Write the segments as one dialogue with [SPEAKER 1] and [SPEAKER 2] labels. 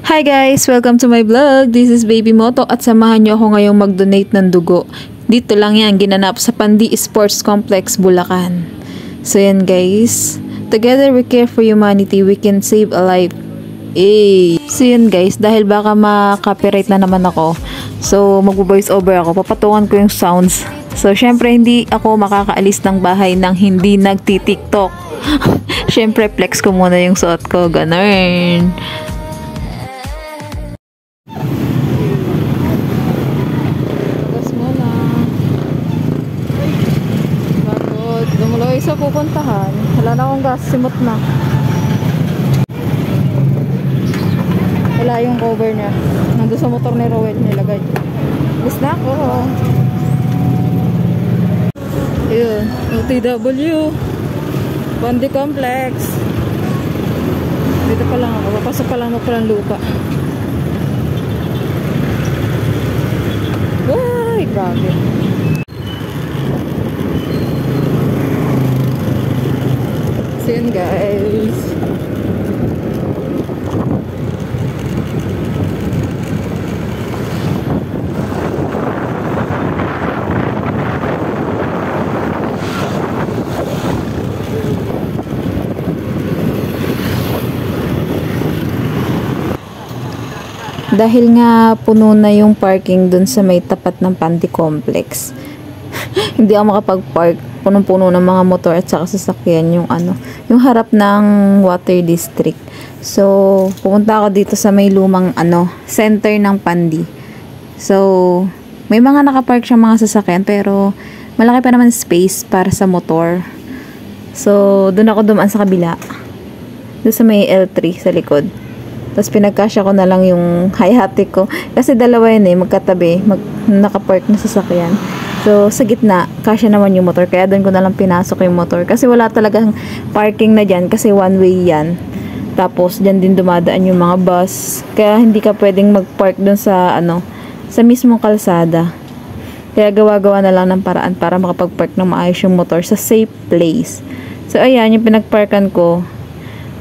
[SPEAKER 1] Hi guys! Welcome to my vlog. This is Baby Moto at samahan niyo ako ngayong mag-donate ng dugo. Dito lang yan, ginanap sa Pandi Sports Complex, Bulacan. So yan guys. Together we care for humanity, we can save a life. So yan guys, dahil baka ma-copyright na naman ako. So mag-voice over ako, papatungan ko yung sounds. So syempre hindi ako makakaalis ng bahay nang hindi nagti-TikTok. Syempre flex ko muna yung suot ko, ganun. Dumuloy sa pupuntahan. Wala na akong gas. Simot na. Wala yung cover niya. Nandun sa motor ni Rowell nilagay. Bis na ako. Ayun. OTW. Pandi Complex. Dito pa lang ako. Papasok pa lang ako palang lupa. Ay, grabe. So yun guys. Dahil nga puno na yung parking dun sa may tapat ng Pandi Complex. Hindi ako makapag-park. Punong-puno ng mga motor at saka sasakyan yung harap ng Water District. So, pupunta ako dito sa may lumang center ng Pandi. So, may mga nakapark siyang mga sasakyan pero malaki pa naman space para sa motor. So, doon ako dumaan sa kabila. Doon sa may L3 sa likod. Tapos pinagkasya ko na lang yung hayate ko. Kasi dalawa yun magkatabi. Nakapark na sasakyan. So, sa gitna, kasya naman yung motor. Kaya doon ko na lang pinasok yung motor. Kasi wala talagang parking na dyan. Kasi one way yan. Tapos, dyan din dumadaan yung mga bus. Kaya hindi ka pwedeng mag-park doon sa, sa mismong kalsada. Kaya gawa-gawa na lang ng paraan para makapag-park ng maayos yung motor sa safe place. So, ayan, yung pinagparkan ko.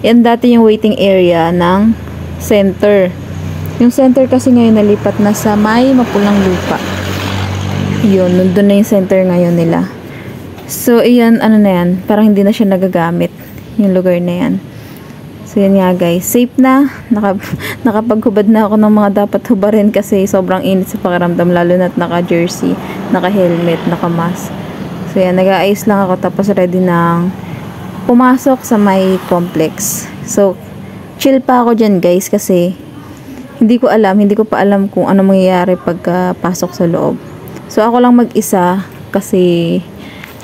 [SPEAKER 1] Yan dati yung waiting area ng center. Yung center kasi ngayon nalipat na sa may mapulang lupa. Yun, nandun na yung center ngayon nila. So, ayan, na yan. Parang hindi na siya nagagamit. Yung lugar na yan. So, yan nga guys. Safe na. Nakapaghubad na ako ng mga dapat hubarin kasi sobrang init sa pakiramdam. Lalo na't naka-jersey, naka-helmet, naka-mask. So, yan. Nag-aayos lang ako tapos ready na pumasok sa may complex. So, chill pa ako dyan guys kasi hindi ko pa alam kung ano mangyayari pagka pasok sa loob. So, ako lang mag-isa kasi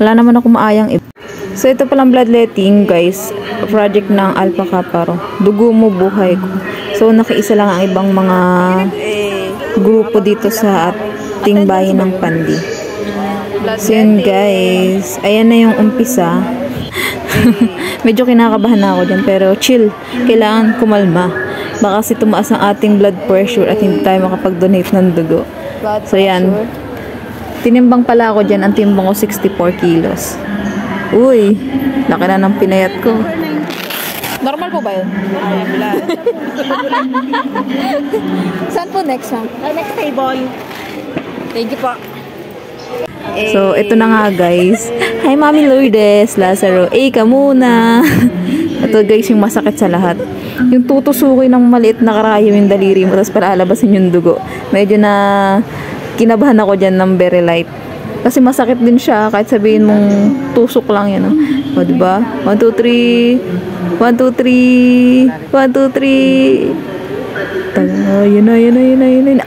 [SPEAKER 1] wala naman ako maayang iba. So, ito palang bloodletting, guys. Project ng Alpha Kappa. Dugo mo, buhay ko. So, nakiisa lang ang ibang mga grupo dito sa ating bayan ng Pandi. So, yun, guys. Ayan na yung umpisa. Medyo kinakabahan na ako dyan, pero chill. Kailangan kumalma. Baka kasi tumaas ang ating blood pressure at hindi tayo makapag-donate ng dugo. So, yan. Tinimbang pala ako dyan. Ang timbang ko 64 kilos. Uy, laki na ng pinayat ko. Normal po ba yun? Saan po next, ma'am?
[SPEAKER 2] Next table.
[SPEAKER 1] Thank you po. So, ito na nga guys. Hi, Mami Lourdes, Lazaro. Ka muna. Ito guys, yung masakit sa lahat. Yung tutusukin ng maliit na karayom yung daliri mo, tapos para alabasin yung dugo. Medyo na kinabahan ako dyan ng very light. Kasi masakit din siya, kahit sabihin mong tusok lang yan. O, diba? 1, 2, 3. 1, 2, 3. 1, 2, 3. Tala, yun na.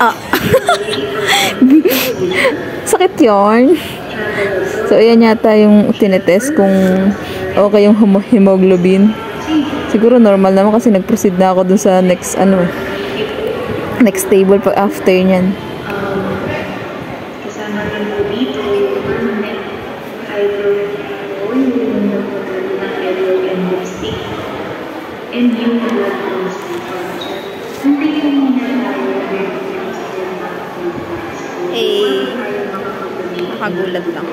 [SPEAKER 1] Ah! Sakit yun. So, ayan yata yung tinetest kung okay yung hemoglobin. Siguro normal naman kasi nag-proceed na ako dun sa next, next table pa after nyan. Nakagulat lang.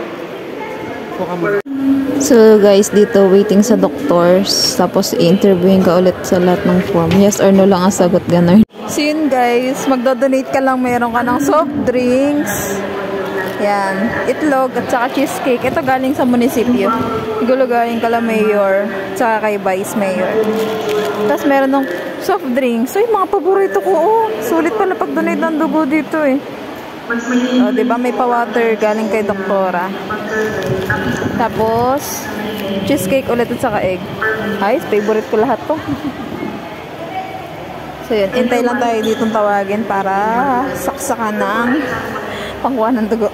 [SPEAKER 1] So guys, dito waiting sa doctors. Tapos i-interviewin ka ulit sa lahat ng form. Yes or no lang ang sagot, ganun. So yun guys, magdodonate ka lang, meron ka ng soft drinks. Yan, itlog at saka cheesecake. Ito galing sa munisipyo. Igulo galing kala Mayor, saka kay Vice Mayor. Tapos meron ng soft drinks. So yung mga paborito ko, oh, sulit pala pag-donate ng dugo dito eh. O, diba may pa-water galing kay Doktora. Tapos, cheesecake ulit at saka egg. Ay, favorite ko lahat to. So yun, intay lang tayo ditong tawagin para saksakan ng pangkuha ng dugo.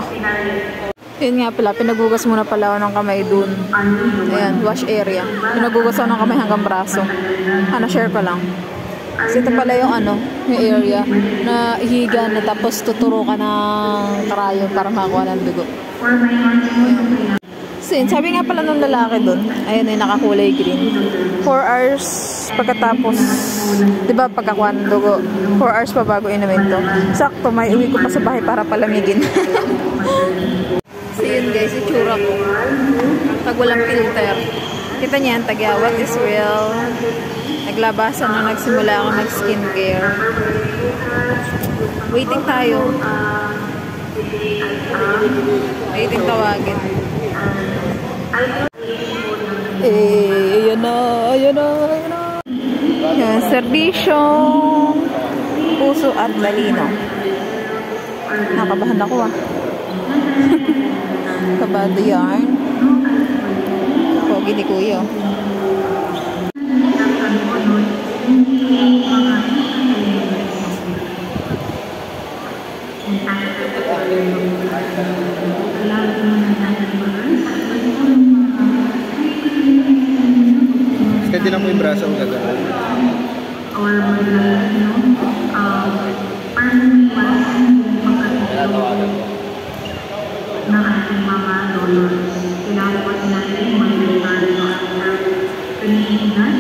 [SPEAKER 1] Yun nga pala, pinagugas muna pala ako ng kamay dun. Ayan, wash area. Pinagugas ako ng kamay hanggang braso. Share ko lang. Kasi ito pala yung yung area na ihiga na tapos tuturo ka ng karayon para makakuha ng dugo. So, sabi nga pala ng lalaki dun, ayun yung nakakulay green. 4 hours pagkatapos, di ba pagkakuha ng dugo, 4 hours pa bago inumin to. Sakto, may uwi ko pa sa bahay para palamigin. So, yun guys, itsura ko. Pag walang filter. Kita niyan, tagya, what is real? Naglabasan na nagsimula ako mag-skincare. Waiting tayo. Waiting tawagin. Ayan na, ayan na, ayan na. Yan, serbisyong puso at malino. Nakabahan ako Kabado yarn. Pogi ni Kuya.
[SPEAKER 2] Steady lang mo yung braso ang gagawin.
[SPEAKER 3] Ng ating mga donors. Kailangan natin mag-regal ng panihingan.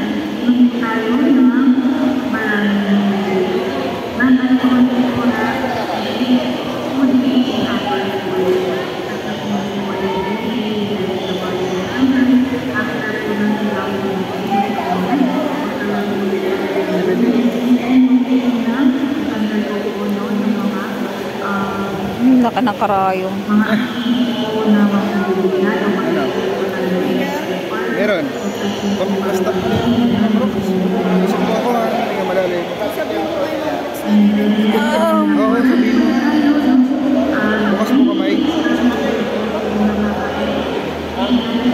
[SPEAKER 3] Hindi tayo ng maraming nanayon ko na hindi ako
[SPEAKER 1] Laka ng karayong.
[SPEAKER 2] Meron. Basta. Gusto mo ako hindi malalim. Oo, sabihin mo. Bukas mo kamay.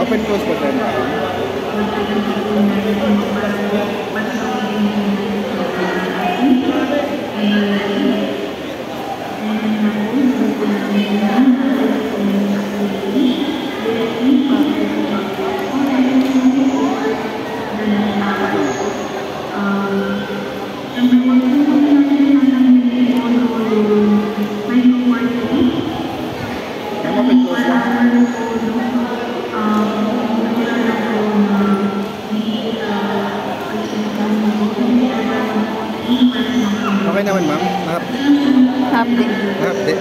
[SPEAKER 2] Open close pa tayo. Okay naman, ma'am.
[SPEAKER 1] Happy.
[SPEAKER 2] Happy.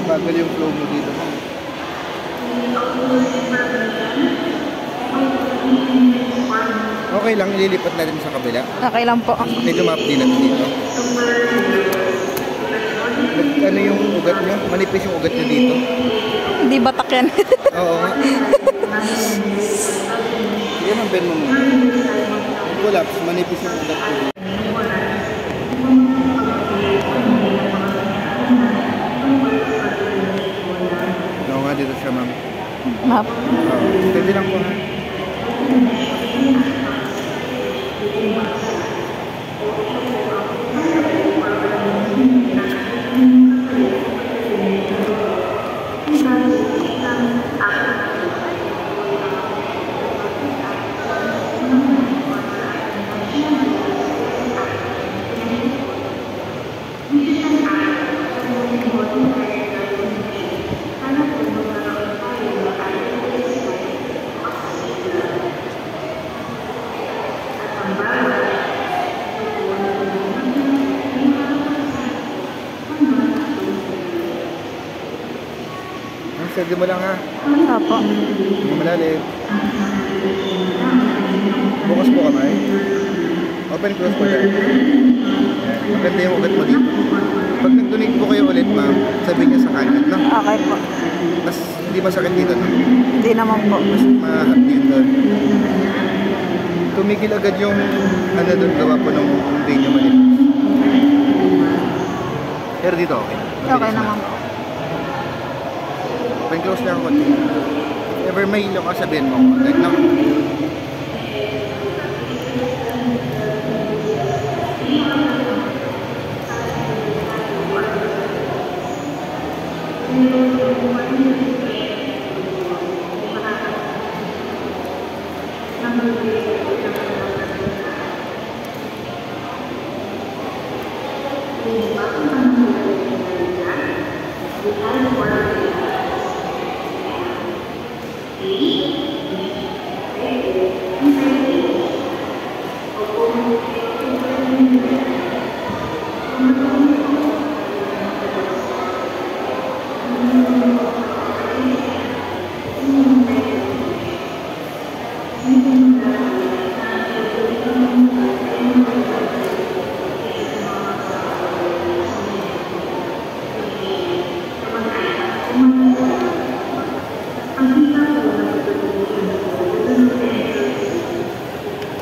[SPEAKER 2] Bagal yung flow mo dito, ma'am. Okay lang, ililipat natin sa kabila.
[SPEAKER 1] Okay lang po.
[SPEAKER 2] Medyo ma-update natin dito. Ano yung ugat nyo? Manipis yung ugat nyo dito.
[SPEAKER 1] Hindi batak yan.
[SPEAKER 2] Oo nga. Yan ang bend mo muna. Collapse, manipis yung ugat nyo dito. Oo nga, dito siya, ma'am.
[SPEAKER 1] Map.
[SPEAKER 2] Pwede lang po, ha? Serdi mo lang ha.
[SPEAKER 1] Opo.
[SPEAKER 2] Hindi malalim. Bukas po kamay. Open close po dyan. Maganda yung ugat mo dito. Pag nag-donate po kayo ulit, ma'am, sabihin niya sa kanan, no?
[SPEAKER 1] Okay po.
[SPEAKER 2] Mas hindi masakit dito, no?
[SPEAKER 1] Hindi naman po.
[SPEAKER 2] Mas mahapdi yun doon. Tumigil agad yung ano doon, gawa po ng vein niya manipis. Pero dito, okay.
[SPEAKER 1] Okay naman po.
[SPEAKER 2] Open close lang ako. Ever may hilo ka, sabihin mo. Like, no?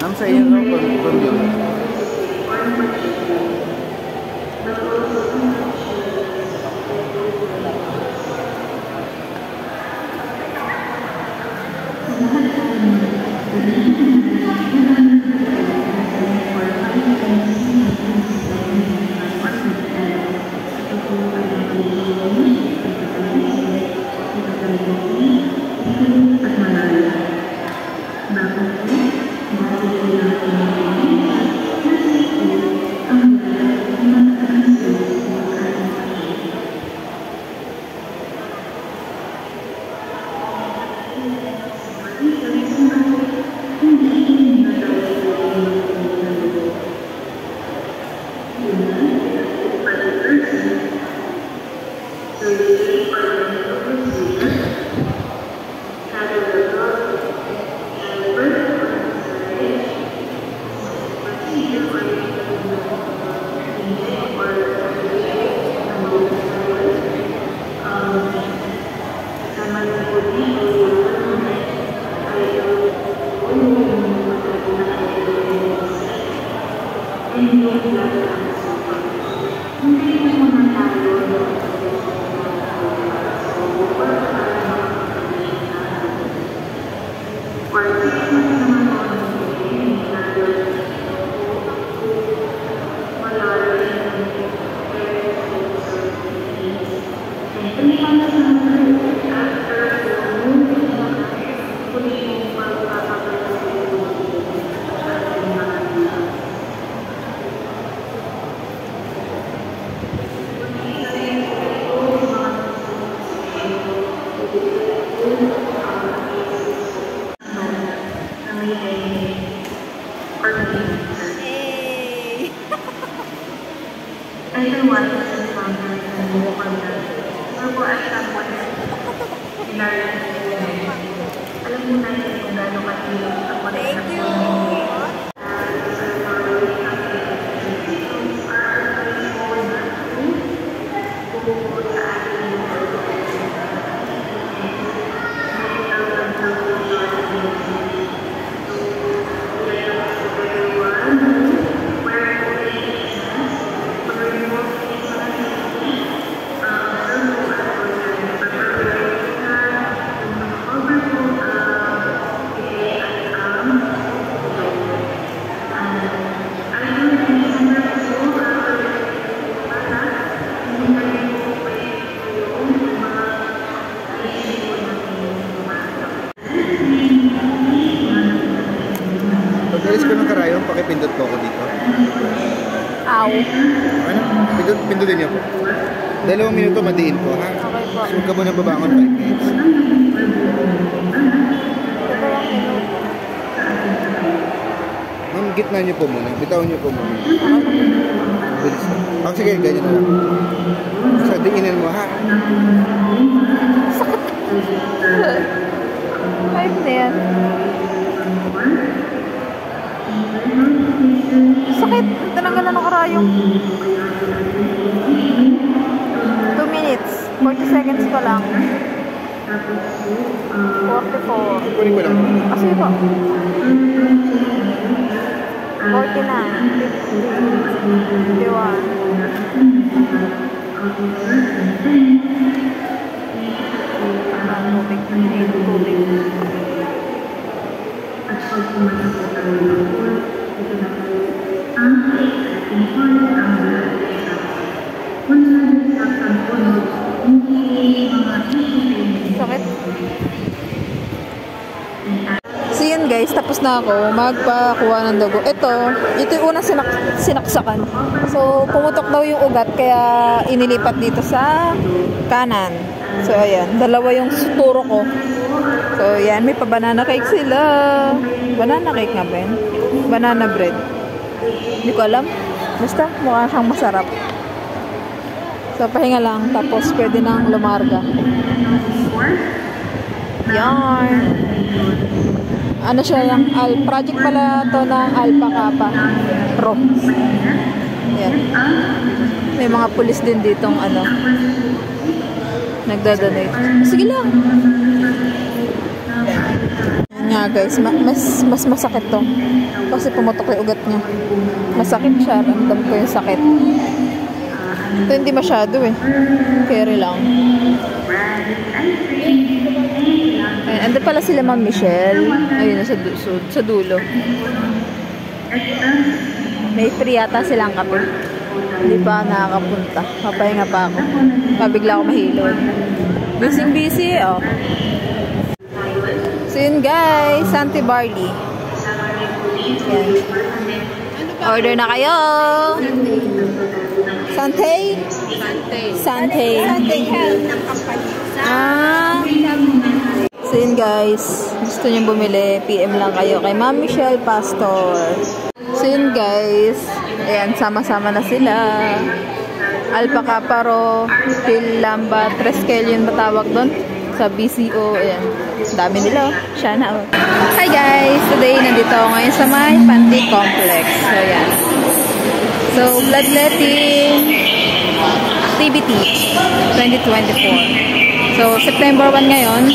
[SPEAKER 2] Ang sa inyo, no? From you.
[SPEAKER 3] Everyone is encountered and walk on that. Pero at some point, alam mo natin kung gano'ng kahirap ang pagkakas mo.
[SPEAKER 2] Pag-alis ko ng karayong, pakipindot po ako dito.
[SPEAKER 1] Ow.
[SPEAKER 2] Ano? Pindutin niyo po. 2 minuto, madiin po, ha?
[SPEAKER 1] Okay po.
[SPEAKER 2] So, huwag ka muna babangon 5 minutes. Ma'am, gitna niyo po muna. Bitawan niyo po muna. Bilis na. Oh, sige, ganyan na lang. So, diinan mo, ha?
[SPEAKER 1] Sakit. Tinanggal na ng karayong. 2 minutes. 40 seconds pa lang. 44.
[SPEAKER 2] Kunin ko lang.
[SPEAKER 1] Kasi po. 49. 51. Sakit. So yun guys, tapos na ako magpakuha ng dugo. Ito yung unang sinaksakan. So pumutok daw yung ugat kaya inilipat dito sa kanan. So ayan, dalawa yung suturo ko. So yan, may pa banana cake sila. Banana cake nga ba yun? Banana bread. Hindi ko alam. Basta mukha siyang masarap. So pahinga lang, tapos pwede nang lumarga. Yarn. Ano siya, yung project pala to ng Alpha Kappa Pro. Yan. May mga pulis din ditong ano, nagdadonate. Sige lang. Yan nga guys, mas masakit to. Kasi pumutok yung ugat niya. Masakit siya, ramdam ko yung sakit. Ito hindi masyado eh. Carry lang. Ando pala sila Ma'am Michelle. Ayun, sa dulo. May free yata silang kape. Hindi pa nakakapunta. Papahinga pa ako. Pabigla ako mahilo. Busy, oh. So yun guys, Santi Barley. Yan. Order na kayo. Sante? Sante. So yun guys, gusto nyo bumili, PM lang kayo kay Ma'am Michelle Pastor. So yun guys, ayan, sama-sama na sila. Alpha Kappa Pro, Phil Lamba, Treskel yun matawag doon sa BCO. Ayan, dami nila. Siya na. Hi guys, today nandito ako ngayon sa may Panty Complex. So ayan. So bloodletting activity 2024. So September 1 ngayon.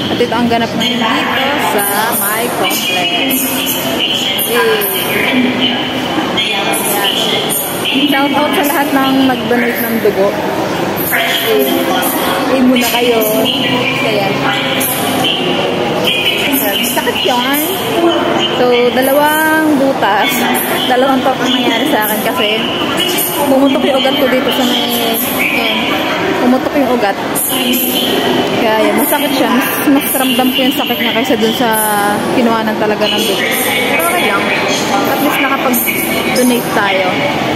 [SPEAKER 1] At ito ang ganap ngayon dito sa my complex. Shout out sa lahat ng nag-donate ng dugo. Muna kayo. Kaya. Sakit yun. So, dalawang butas. Dalawang top ang nangyari sa akin kasi pumutok yung ugat ko dito sa may pumutok yung ugat. Kaya yan, masakit siya. Mas ramdam ko yung sakit niya kaysa dun sa kinuhanan talaga ng dugo. Pero okay lang. At least nakapag-donate tayo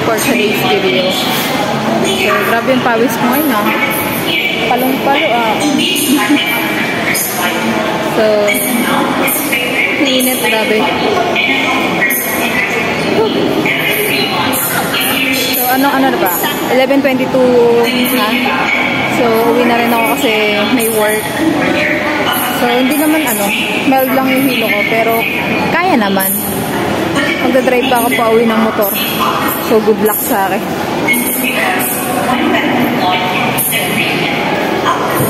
[SPEAKER 1] for today's video. So, grabe yung pawis ko ngayon ah. Palong-palo ah. So, init, grabe. So, ano na ba? 11:22 na. So, uwi na rin ako kasi may work. So, hindi naman mild lang yung hilo ko, pero kaya naman. Magdadrive pa ako pa uwi ng motor. So, good luck sa akin.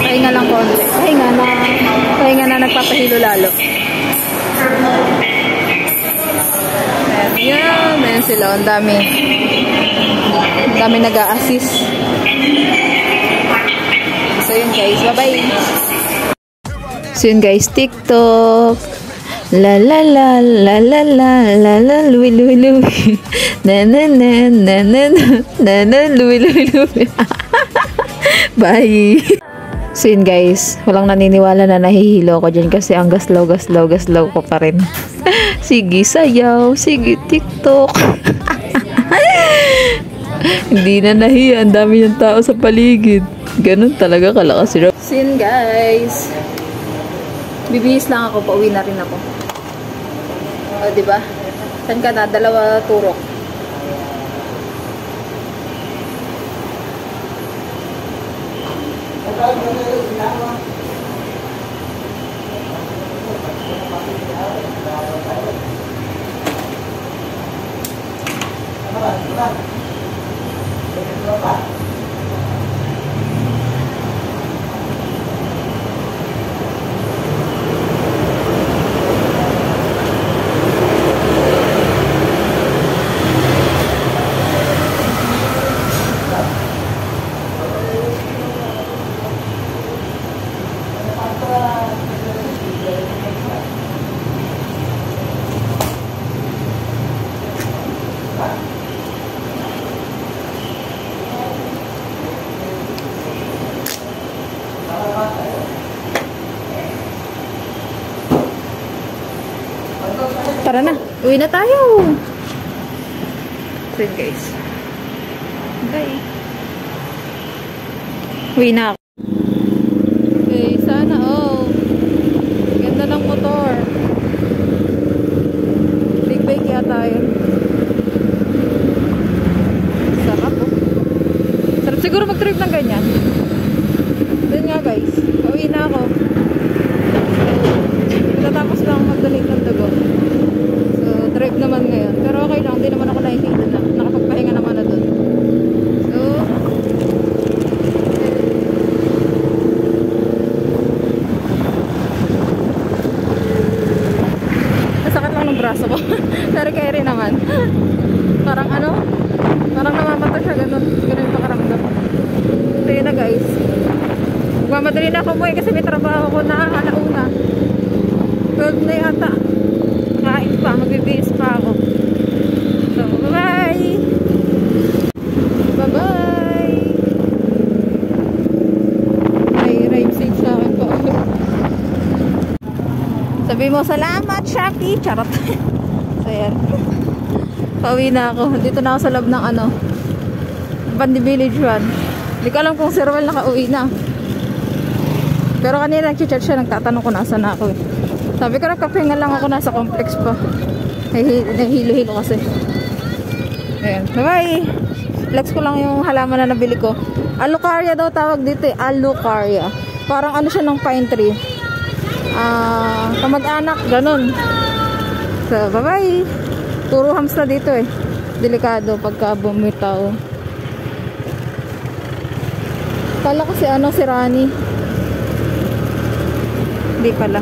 [SPEAKER 1] Pahinga lang konti. Pahinga na nagpapahilo lalo. Ayan sila. Ang dami nag-a-assist. So yun guys, bye-bye. So yun guys, TikTok. La la la la la la la la lui lui lui. Na na na na na na na lui lui lui. Bye. So yun guys, walang naniniwala na nahihilo ko dyan kasi ang gaslaw ko pa rin. Sige sayaw, sige TikTok. Hindi na nahiya, ang dami ng tao sa paligid. Ganun talaga kalakas si Rob. So yun guys, bibihis lang ako, pauwi na rin ako. O diba? Saan ka na? 2 turok. Tara na. Uwi na tayo. So yun guys. Bye. Uwi na ako. Okay, sana all. Ganda ng motor. Big bike yata yun. Sarap oh. Sarap siguro mag-trip ng ganyan. Doon nga guys. Uwi na ako. Natapos lang mag-donate ng dugo. So, trip naman ngayon. Pero okay lang. Hindi naman ako nakikita na. Nakapagpahinga naman na doon. So, nasakit lang ng braso ko. Pero carry naman. Parang ano? Parang namamata siya. Ganun yung pakaramdam. So, yun na guys. Magmamadali na ako mo kasi may trabaho ko na alauna. 12 na yata. Kain pa. Magbibihis pa ako. So, bye-bye! Bye-bye! May rhyme sing sa akin po. Sabi mo, salamat, Shaki! Charot. So, yan. Pauwi na ako. Dito na ako sa loob ng ano. Bandi Village 1. Hindi ko alam kung si Roel nakauwi na. Pero kanina nag-chat siya, nagtatanong ko nasa na ako eh. Sabi ko nagkapahinga lang ako nasa complex pa. Nahihilo-hilo kasi. Ayan. Bye-bye! Flex ko lang yung halaman na nabili ko. Alucaria daw tawag dito eh. Alucaria. Parang ano siya ng pine tree. Kamag-anak, ganun. So, bye-bye! Puro hams na dito eh. Delikado pagka bumitaw. Kala ko si ano, si Rani. Hindi pala.